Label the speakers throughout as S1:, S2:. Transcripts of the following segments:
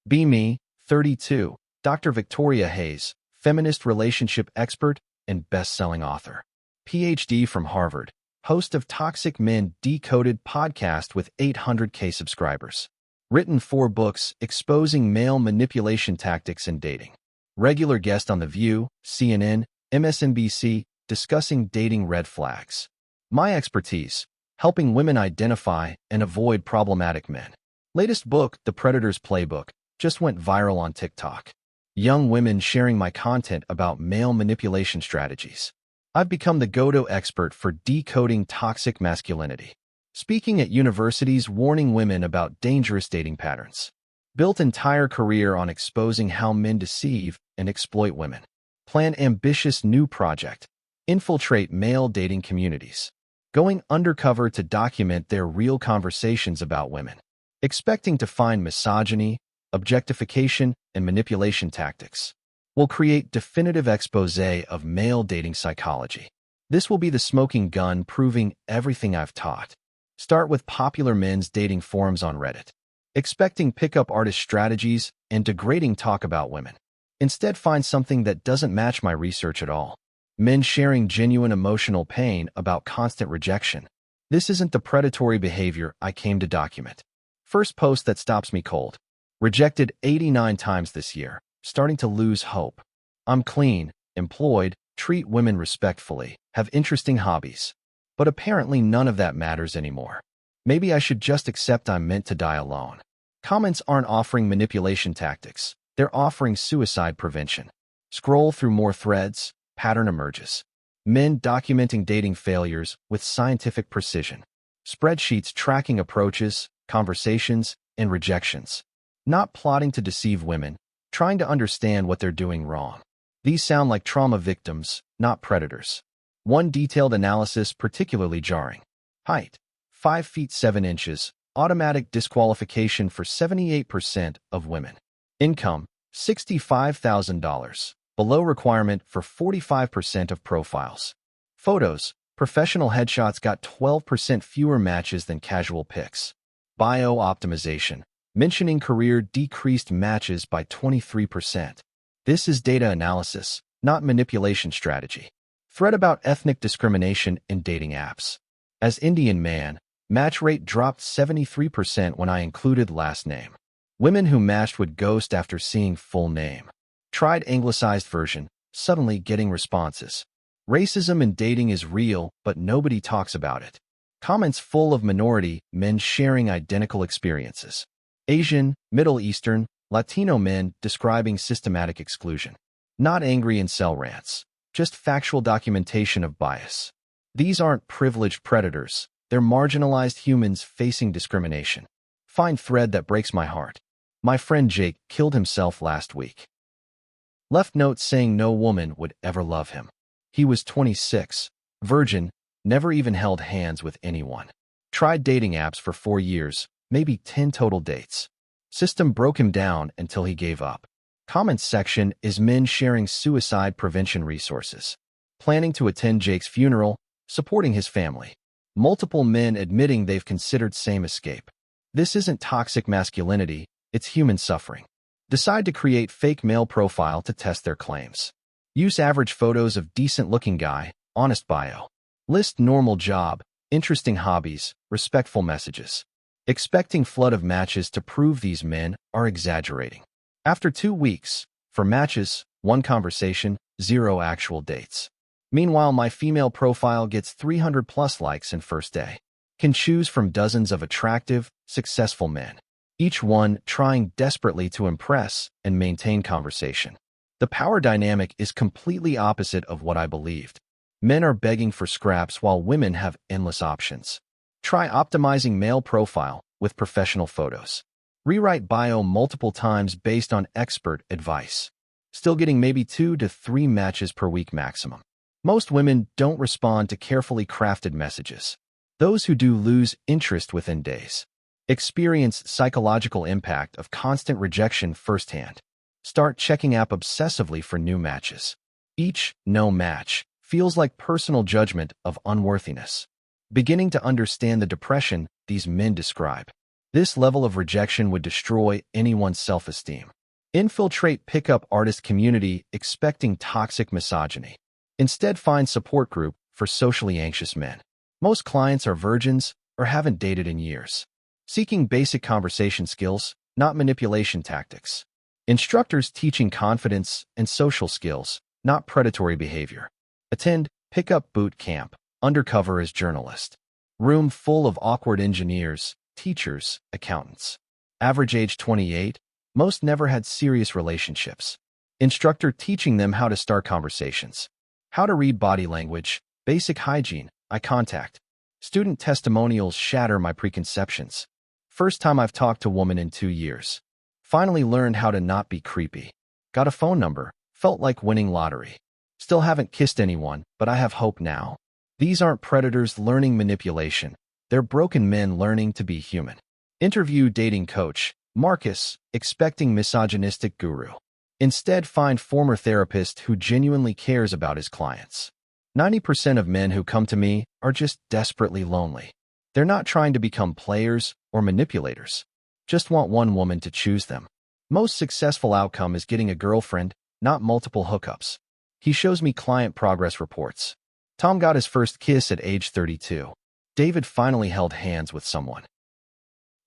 S1: Be Me, 32, Dr. Victoria Hayes, feminist relationship expert and best-selling author. PhD from Harvard, host of Toxic Men Decoded podcast with 800K subscribers. Written 4 books exposing male manipulation tactics in dating. Regular guest on The View, CNN, MSNBC, discussing dating red flags. My expertise, helping women identify and avoid problematic men. Latest book, The Predator's Playbook, just went viral on TikTok. Young women sharing my content about male manipulation strategies. I've become the go-to expert for decoding toxic masculinity. Speaking at universities warning women about dangerous dating patterns. Built entire career on exposing how men deceive and exploit women. Plan ambitious new project. Infiltrate male dating communities. Going undercover to document their real conversations about women. Expecting to find misogyny, objectification, and manipulation tactics. Will create definitive expose of male dating psychology. This will be the smoking gun proving everything I've taught. Start with popular men's dating forums on Reddit. Expecting pickup artist strategies and degrading talk about women. Instead, find something that doesn't match my research at all. Men sharing genuine emotional pain about constant rejection. This isn't the predatory behavior I came to document. First post that stops me cold. Rejected 89 times this year. Starting to lose hope. I'm clean, employed, treat women respectfully, have interesting hobbies. But apparently none of that matters anymore. Maybe I should just accept I'm meant to die alone. Comments aren't offering manipulation tactics. They're offering suicide prevention. Scroll through more threads, pattern emerges. Men documenting dating failures with scientific precision. Spreadsheets tracking approaches, conversations, and rejections. Not plotting to deceive women, trying to understand what they're doing wrong. These sound like trauma victims, not predators. One detailed analysis particularly jarring. Height, 5 feet 7 inches, automatic disqualification for 78% of women. Income, $65,000, below requirement for 45% of profiles. Photos, professional headshots got 12% fewer matches than casual pics. Bio optimization, mentioning career decreased matches by 23%. This is data analysis, not manipulation strategy. Thread about ethnic discrimination in dating apps. As Indian man, match rate dropped 73% when I included last name. Women who matched would ghost after seeing full name. Tried anglicized version, suddenly getting responses. Racism in dating is real, but nobody talks about it. Comments full of minority men sharing identical experiences. Asian, Middle Eastern, Latino men describing systematic exclusion. Not angry incel rants, just factual documentation of bias. These aren't privileged predators, they're marginalized humans facing discrimination. Find thread that breaks my heart. My friend Jake killed himself last week. Left note saying no woman would ever love him. He was 26, virgin, never even held hands with anyone. Tried dating apps for 4 years, maybe 10 total dates. System broke him down until he gave up. Comments section is men sharing suicide prevention resources. Planning to attend Jake's funeral, supporting his family. Multiple men admitting they've considered same escape. This isn't toxic masculinity, it's human suffering. Decide to create fake male profile to test their claims. Use average photos of decent-looking guy, honest bio. List normal job, interesting hobbies, respectful messages. Expecting flood of matches to prove these men are exaggerating. After 2 weeks, for matches, 1 conversation, 0 actual dates. Meanwhile, my female profile gets 300 plus likes in first day. Can choose from dozens of attractive, successful men. Each one trying desperately to impress and maintain conversation. The power dynamic is completely opposite of what I believed. Men are begging for scraps while women have endless options. Try optimizing male profile with professional photos. Rewrite bio multiple times based on expert advice. Still getting maybe 2 to 3 matches per week maximum. Most women don't respond to carefully crafted messages. Those who do lose interest within days. Experience psychological impact of constant rejection firsthand. Start checking app obsessively for new matches. Each no match feels like personal judgment of unworthiness. Beginning to understand the depression these men describe. This level of rejection would destroy anyone's self-esteem. Infiltrate pickup artist community expecting toxic misogyny. Instead, find support group for socially anxious men. Most clients are virgins or haven't dated in years. Seeking basic conversation skills, not manipulation tactics. Instructors teaching confidence and social skills, not predatory behavior. Attend pickup boot camp, undercover as journalist. Room full of awkward engineers, teachers, accountants. Average age 28, most never had serious relationships. Instructor teaching them how to start conversations. How to read body language, basic hygiene, eye contact. Student testimonials shatter my preconceptions. First time I've talked to a woman in 2 years. Finally learned how to not be creepy. Got a phone number, felt like winning lottery. Still haven't kissed anyone, but I have hope now. These aren't predators learning manipulation. They're broken men learning to be human. Interview dating coach, Marcus, expecting misogynistic guru. Instead, find former therapist who genuinely cares about his clients. 90% of men who come to me are just desperately lonely. They're not trying to become players or manipulators. Just want one woman to choose them. Most successful outcome is getting a girlfriend, not multiple hookups. He shows me client progress reports. Tom got his first kiss at age 32. David finally held hands with someone.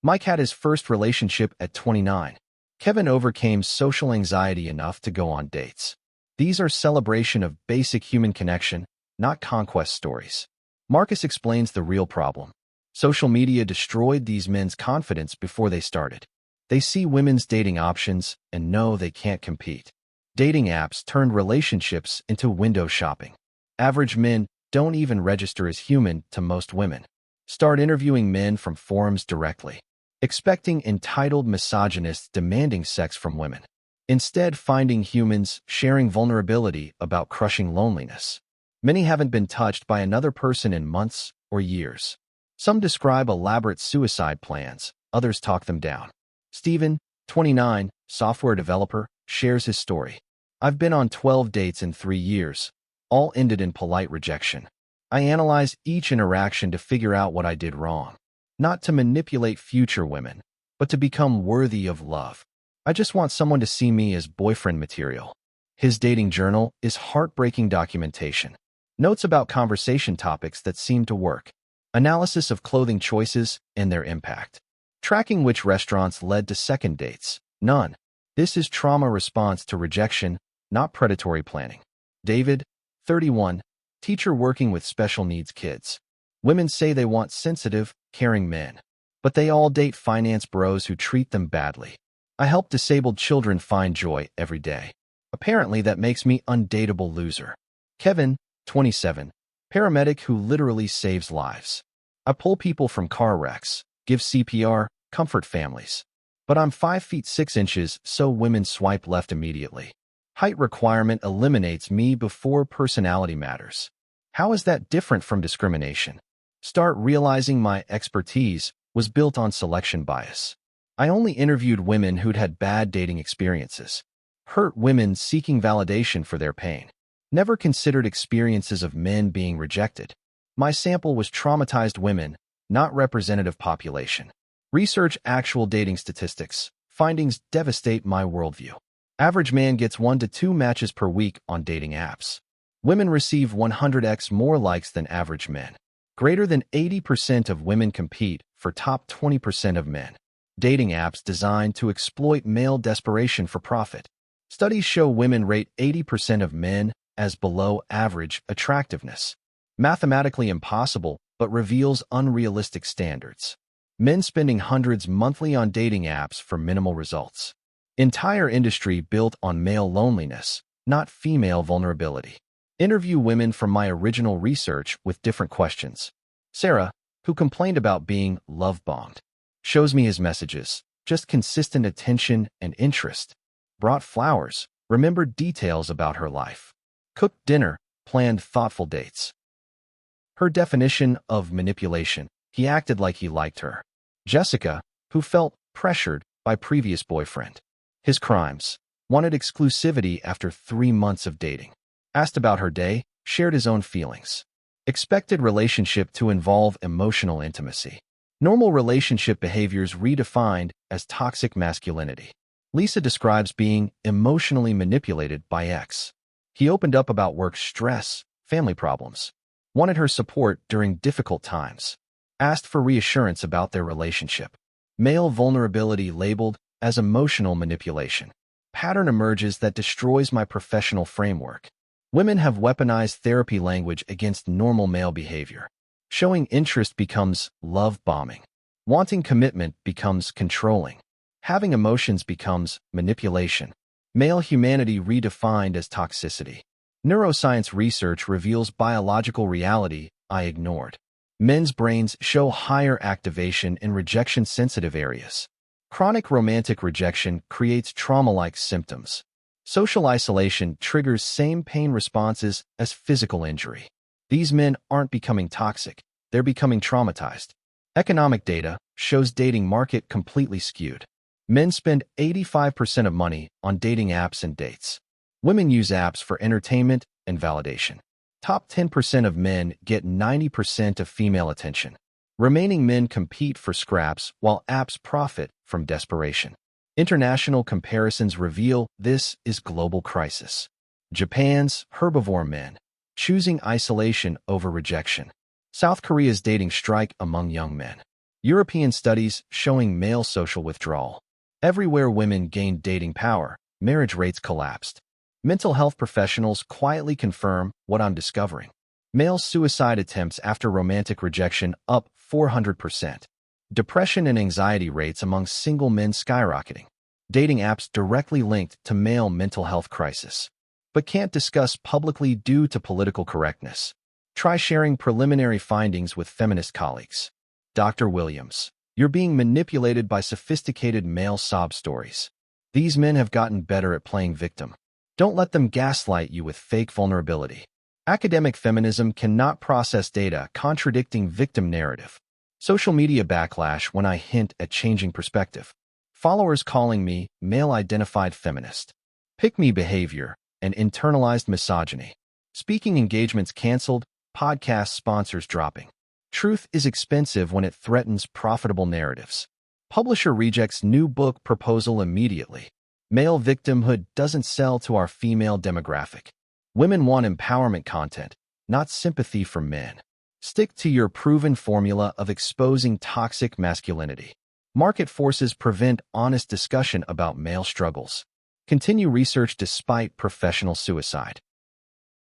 S1: Mike had his first relationship at 29. Kevin overcame social anxiety enough to go on dates. These are celebration of basic human connection, not conquest stories. Marcus explains the real problem. Social media destroyed these men's confidence before they started. They see women's dating options and know they can't compete. Dating apps turned relationships into window shopping. Average men don't even register as human to most women. Start interviewing men from forums directly. Expecting entitled misogynists demanding sex from women. Instead, finding humans sharing vulnerability about crushing loneliness. Many haven't been touched by another person in months or years. Some describe elaborate suicide plans, others talk them down. Steven, 29, software developer, shares his story. I've been on 12 dates in 3 years. All ended in polite rejection. I analyze each interaction to figure out what I did wrong. Not to manipulate future women, but to become worthy of love. I just want someone to see me as boyfriend material. His dating journal is heartbreaking documentation. Notes about conversation topics that seem to work. Analysis of clothing choices and their impact. Tracking which restaurants led to second dates. None. This is trauma response to rejection, not predatory planning. David, 31, teacher working with special needs kids. Women say they want sensitive, caring men, but they all date finance bros who treat them badly. I help disabled children find joy every day. Apparently that makes me undateable loser. Kevin, 27, paramedic who literally saves lives. I pull people from car wrecks, give CPR, comfort families. But I'm 5 feet 6 inches, so women swipe left immediately. Height requirement eliminates me before personality matters. How is that different from discrimination? Start realizing my expertise was built on selection bias. I only interviewed women who'd had bad dating experiences. Hurt women seeking validation for their pain. Never considered experiences of men being rejected. My sample was traumatized women, not representative population. Research actual dating statistics. Findings devastate my worldview. Average man gets 1 to 2 matches per week on dating apps. Women receive 100x more likes than average men. Greater than 80% of women compete for top 20% of men. Dating apps designed to exploit male desperation for profit. Studies show women rate 80% of men as below average attractiveness. Mathematically impossible, but reveals unrealistic standards. Men spending hundreds monthly on dating apps for minimal results. Entire industry built on male loneliness, not female vulnerability. Interview women from my original research with different questions. Sarah, who complained about being love-bombed, shows me his messages, just consistent attention and interest. Brought flowers, remembered details about her life. Cooked dinner, planned thoughtful dates. Her definition of manipulation, he acted like he liked her. Jessica, who felt pressured by previous boyfriend. His crimes, wanted exclusivity after 3 months of dating. Asked about her day, shared his own feelings. Expected relationship to involve emotional intimacy. Normal relationship behaviors redefined as toxic masculinity. Lisa describes being emotionally manipulated by ex. He opened up about work stress, family problems, wanted her support during difficult times, asked for reassurance about their relationship. Male vulnerability labeled as emotional manipulation. Pattern emerges that destroys my professional framework. Women have weaponized therapy language against normal male behavior. Showing interest becomes love bombing. Wanting commitment becomes controlling. Having emotions becomes manipulation. Male humanity redefined as toxicity. Neuroscience research reveals biological reality I ignored. Men's brains show higher activation in rejection-sensitive areas. Chronic romantic rejection creates trauma-like symptoms. Social isolation triggers same pain responses as physical injury. These men aren't becoming toxic, they're becoming traumatized. Economic data shows dating market completely skewed. Men spend 85% of money on dating apps and dates. Women use apps for entertainment and validation. Top 10% of men get 90% of female attention. Remaining men compete for scraps while apps profit from desperation. International comparisons reveal this is global crisis. Japan's herbivore men, choosing isolation over rejection. South Korea's dating strike among young men. European studies showing male social withdrawal. Everywhere women gained dating power, marriage rates collapsed. Mental health professionals quietly confirm what I'm discovering. Male suicide attempts after romantic rejection up 400%. Depression and anxiety rates among single men skyrocketing. Dating apps directly linked to male mental health crisis, but can't discuss publicly due to political correctness. Try sharing preliminary findings with feminist colleagues. Dr. Williams, you're being manipulated by sophisticated male sob stories. These men have gotten better at playing victim. Don't let them gaslight you with fake vulnerability. Academic feminism cannot process data contradicting victim narrative. Social media backlash when I hint at changing perspective. Followers calling me male-identified feminist. Pick-me behavior and internalized misogyny. Speaking engagements canceled, podcast sponsors dropping. Truth is expensive when it threatens profitable narratives. Publisher rejects new book proposal immediately. Male victimhood doesn't sell to our female demographic. Women want empowerment content, not sympathy from men. Stick to your proven formula of exposing toxic masculinity. Market forces prevent honest discussion about male struggles. Continue research despite professional suicide.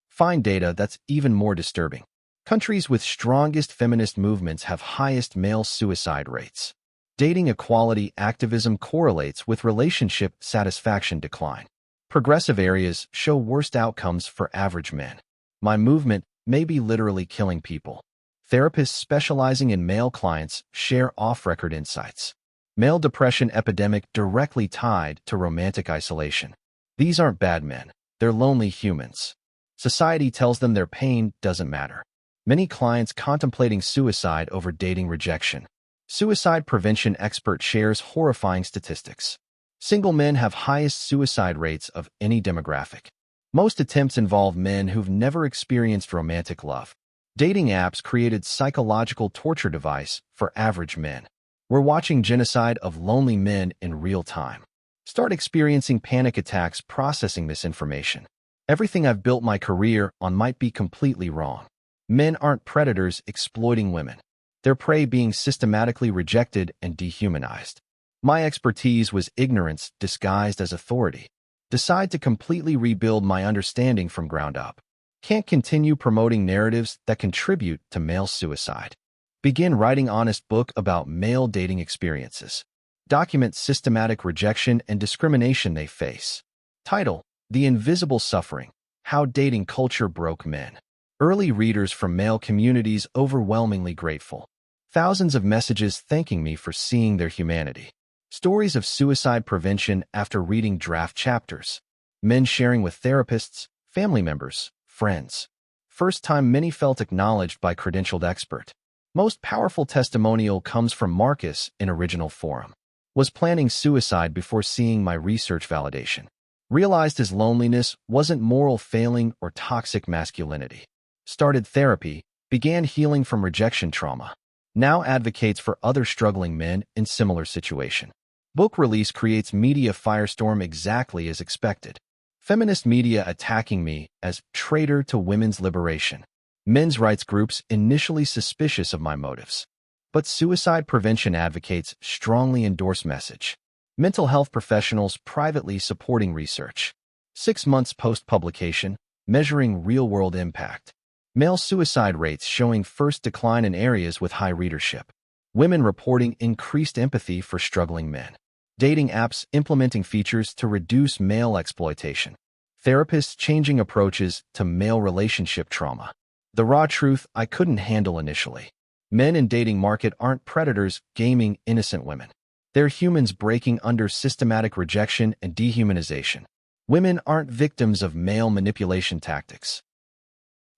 S1: Find data that's even more disturbing. Countries with strongest feminist movements have highest male suicide rates. Dating equality activism correlates with relationship satisfaction decline. Progressive areas show worst outcomes for average men. My movement may be literally killing people. Therapists specializing in male clients share off-record insights. Male depression epidemic directly tied to romantic isolation. These aren't bad men. They're lonely humans. Society tells them their pain doesn't matter. Many clients contemplating suicide over dating rejection. Suicide prevention expert shares horrifying statistics. Single men have highest suicide rates of any demographic. Most attempts involve men who've never experienced romantic love. Dating apps created psychological torture device for average men. We're watching genocide of lonely men in real time. Start experiencing panic attacks processing misinformation. Everything I've built my career on might be completely wrong. Men aren't predators exploiting women. They're prey being systematically rejected and dehumanized. My expertise was ignorance disguised as authority. Decide to completely rebuild my understanding from ground up. Can't continue promoting narratives that contribute to male suicide. Begin writing honest book about male dating experiences. Document systematic rejection and discrimination they face. Title: The Invisible Suffering: How Dating Culture Broke Men. Early readers from male communities overwhelmingly grateful. Thousands of messages thanking me for seeing their humanity. Stories of suicide prevention after reading draft chapters. Men sharing with therapists, family members, friends. First time many felt acknowledged by credentialed expert. Most powerful testimonial comes from Marcus in original forum. Was planning suicide before seeing my research validation. Realized his loneliness wasn't moral failing or toxic masculinity. Started therapy, began healing from rejection trauma. now advocates for other struggling men in similar situation. Book release creates media firestorm exactly as expected. Feminist media attacking me as traitor to women's liberation. Men's rights groups initially suspicious of my motives. But suicide prevention advocates strongly endorse message. Mental health professionals privately supporting research. 6 months post-publication, measuring real-world impact. Male suicide rates showing first decline in areas with high readership. Women reporting increased empathy for struggling men. Dating apps implementing features to reduce male exploitation. Therapists changing approaches to male relationship trauma. The raw truth I couldn't handle initially. Men in dating market aren't predators gaming innocent women. They're humans breaking under systematic rejection and dehumanization. Women aren't victims of male manipulation tactics.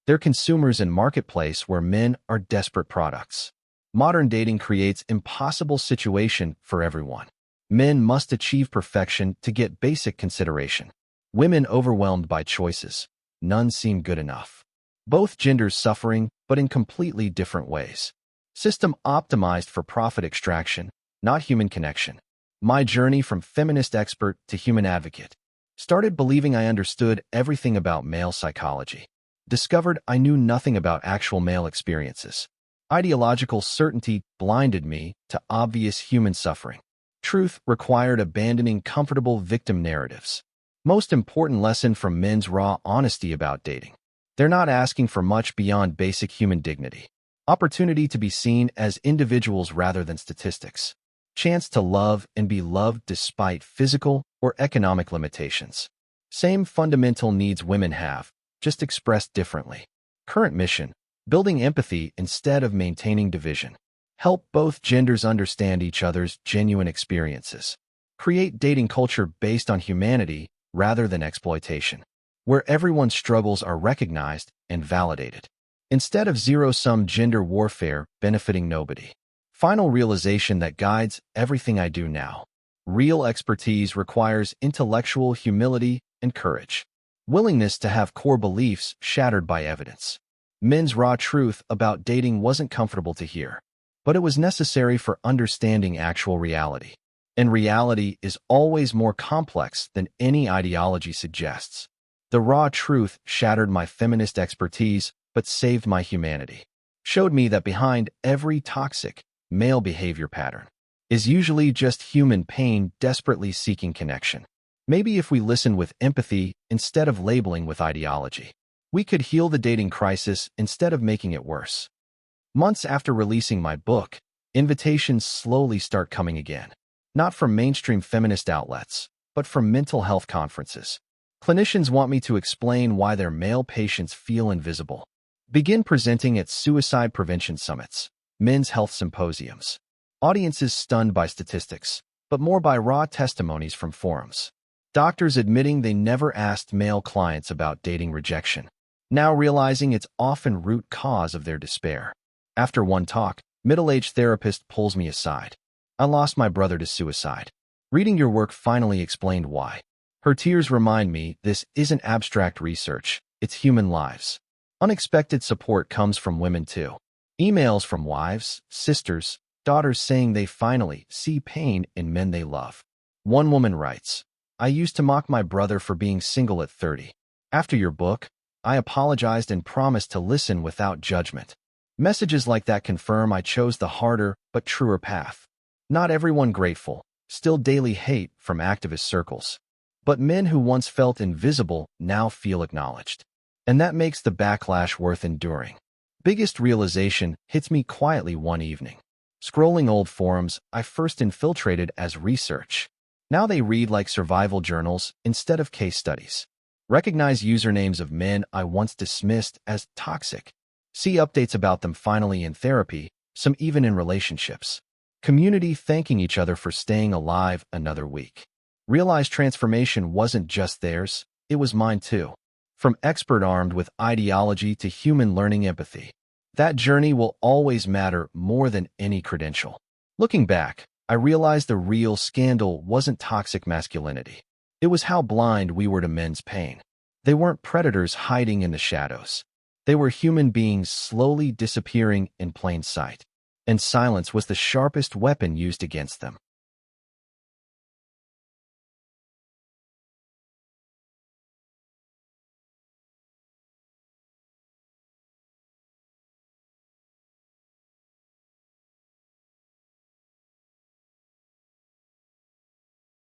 S1: They're consumers in marketplace where men are desperate products. Modern dating creates impossible situation for everyone. Men must achieve perfection to get basic consideration. Women overwhelmed by choices. None seem good enough. Both genders suffering, but in completely different ways. System optimized for profit extraction, not human connection. My journey from feminist expert to human advocate. Started believing I understood everything about male psychology. Discovered I knew nothing about actual male experiences. Ideological certainty blinded me to obvious human suffering. Truth required abandoning comfortable victim narratives. Most important lesson from men's raw honesty about dating. They're not asking for much beyond basic human dignity. Opportunity to be seen as individuals rather than statistics. Chance to love and be loved despite physical or economic limitations. Same fundamental needs women have, just expressed differently. Current mission, building empathy instead of maintaining division. Help both genders understand each other's genuine experiences. Create dating culture based on humanity rather than exploitation, where everyone's struggles are recognized and validated, instead of zero-sum gender warfare benefiting nobody. Final realization that guides everything I do now. Real expertise requires intellectual humility and courage. Willingness to have core beliefs shattered by evidence. Men's raw truth about dating wasn't comfortable to hear, but it was necessary for understanding actual reality. And reality is always more complex than any ideology suggests. The raw truth shattered my feminist expertise, but saved my humanity. Showed me that behind every toxic, male behavior pattern is usually just human pain desperately seeking connection. Maybe if we listen with empathy instead of labeling with ideology, we could heal the dating crisis instead of making it worse. Months after releasing my book, invitations slowly start coming again. Not from mainstream feminist outlets, but from mental health conferences. Clinicians want me to explain why their male patients feel invisible. Begin presenting at suicide prevention summits, men's health symposiums. Audiences stunned by statistics, but more by raw testimonies from forums. Doctors admitting they never asked male clients about dating rejection, now realizing it's often root cause of their despair. After one talk, middle-aged therapist pulls me aside. I lost my brother to suicide. Reading your work finally explained why. Her tears remind me this isn't abstract research, it's human lives. Unexpected support comes from women too. Emails from wives, sisters, daughters saying they finally see pain in men they love. One woman writes, I used to mock my brother for being single at 30. After your book, I apologized and promised to listen without judgment. Messages like that confirm I chose the harder but truer path. Not everyone grateful, still daily hate from activist circles. But men who once felt invisible now feel acknowledged. And that makes the backlash worth enduring. Biggest realization hits me quietly one evening. Scrolling old forums I first infiltrated as research. Now they read like survival journals instead of case studies. Recognize usernames of men I once dismissed as toxic. See updates about them finally in therapy, some even in relationships. Community thanking each other for staying alive another week. Realize transformation wasn't just theirs, it was mine too. From expert armed with ideology to human learning empathy. That journey will always matter more than any credential. Looking back, I realized the real scandal wasn't toxic masculinity. It was how blind we were to men's pain. They weren't predators hiding in the shadows. They were human beings slowly disappearing in plain sight. and silence was the sharpest weapon used against them.